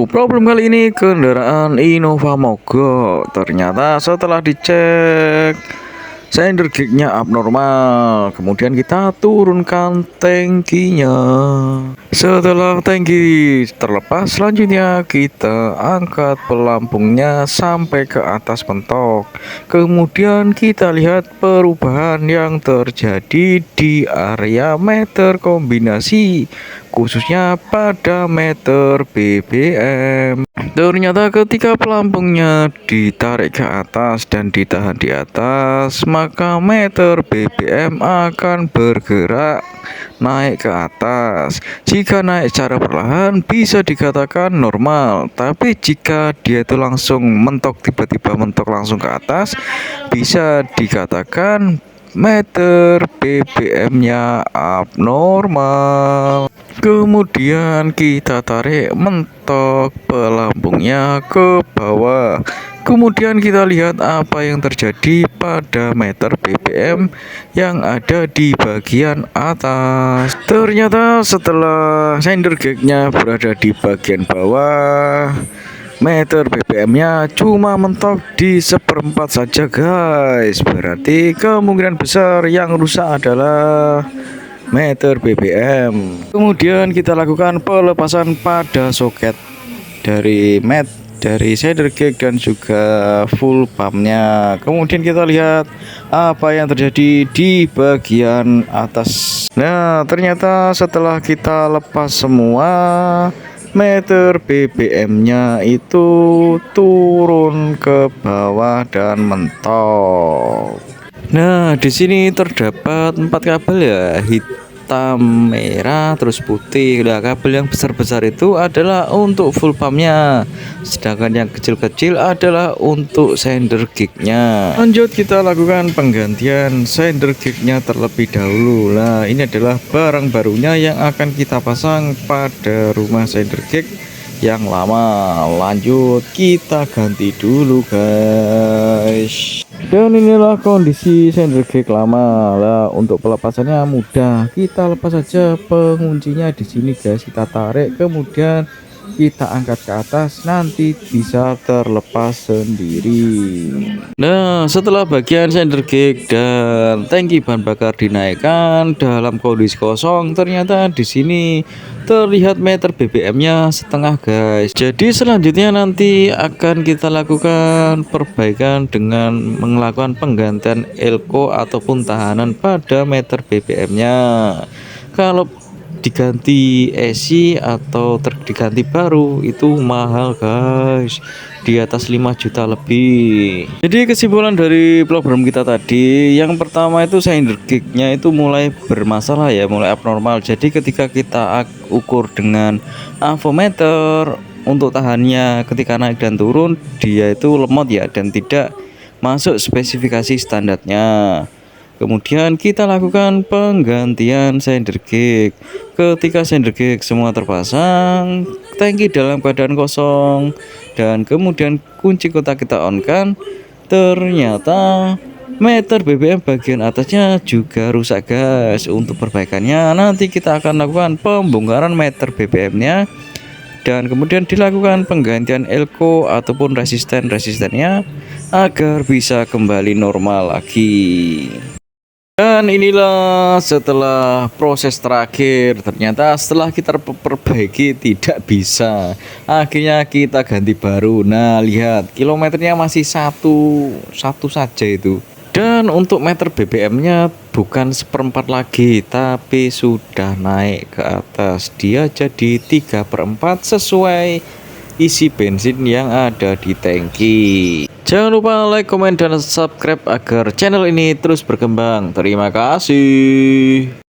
Problem kali ini kendaraan Innova mogok. Ternyata setelah dicek cylinder gignya abnormal. Kemudian kita turunkan tangkinya. Setelah tangki terlepas, selanjutnya kita angkat pelampungnya sampai ke atas mentok. Kemudian kita lihat perubahan yang terjadi di area meter kombinasi, khususnya pada meter BBM. Ternyata ketika pelampungnya ditarik ke atas dan ditahan di atas, maka meter BBM akan bergerak naik ke atas. Jika naik secara perlahan bisa dikatakan normal, tapi jika dia itu langsung mentok, tiba-tiba mentok langsung ke atas, bisa dikatakan meter BBM-nya abnormal. Kemudian kita tarik mentok pelampungnya ke bawah. Kemudian kita lihat apa yang terjadi pada meter BBM yang ada di bagian atas. Ternyata setelah cylinder gate-nya berada di bagian bawah, meter BBM-nya cuma mentok di seperempat saja guys. Berarti kemungkinan besar yang rusak adalah meter BBM. Kemudian kita lakukan pelepasan pada soket dari cylinder gate dan juga full pumpnya. Kemudian kita lihat apa yang terjadi di bagian atas. Nah, ternyata setelah kita lepas semua, meter BBM-nya itu turun ke bawah dan mentok. Nah, di sini terdapat 4 kabel ya, hitam, merah, terus putih. Nah, kabel yang besar-besar itu adalah untuk full pumpnya, sedangkan yang kecil-kecil adalah untuk cylinder gate-nya. Lanjut kita lakukan penggantian cylinder gate-nya terlebih dahulu. Nah, ini adalah barang barunya yang akan kita pasang pada rumah cylinder gate yang lama. Lanjut kita ganti dulu guys. Dan inilah kondisi cylinder gate lama. Lah, untuk pelepasannya mudah. Kita lepas saja penguncinya di sini guys. Kita tarik, kemudian kita angkat ke atas, nanti bisa terlepas sendiri. Nah, setelah bagian cylinder gate dan tangki bahan bakar dinaikkan dalam kondisi kosong, ternyata di sini terlihat meter BBM-nya setengah guys. Jadi selanjutnya nanti akan kita lakukan perbaikan dengan melakukan penggantian elko ataupun tahanan pada meter BBM-nya. Kalau diganti esi atau diganti baru itu mahal guys, di atas 5 juta lebih. Jadi kesimpulan dari program kita tadi, yang pertama itu cylinder gate-nya itu mulai bermasalah ya, mulai abnormal. Jadi ketika kita ukur dengan avometer untuk tahannya ketika naik dan turun, dia itu lemot ya dan tidak masuk spesifikasi standarnya. Kemudian kita lakukan penggantian cylinder gate. Ketika cylinder gate semua terpasang, tangki dalam keadaan kosong, dan kemudian kunci kotak kita on kan, ternyata meter BBM bagian atasnya juga rusak guys. Untuk perbaikannya nanti kita akan lakukan pembongkaran meter BBM-nya dan kemudian dilakukan penggantian elko ataupun resistennya agar bisa kembali normal lagi. Dan inilah setelah proses terakhir, ternyata setelah kita perbaiki tidak bisa, akhirnya kita ganti baru. Nah, lihat kilometernya masih satu saja itu. Dan untuk meter BBM-nya bukan seperempat lagi, tapi sudah naik ke atas. Dia jadi 3/4 sesuai isi bensin yang ada di tangki. Jangan lupa like, komen, dan subscribe agar channel ini terus berkembang. Terima kasih.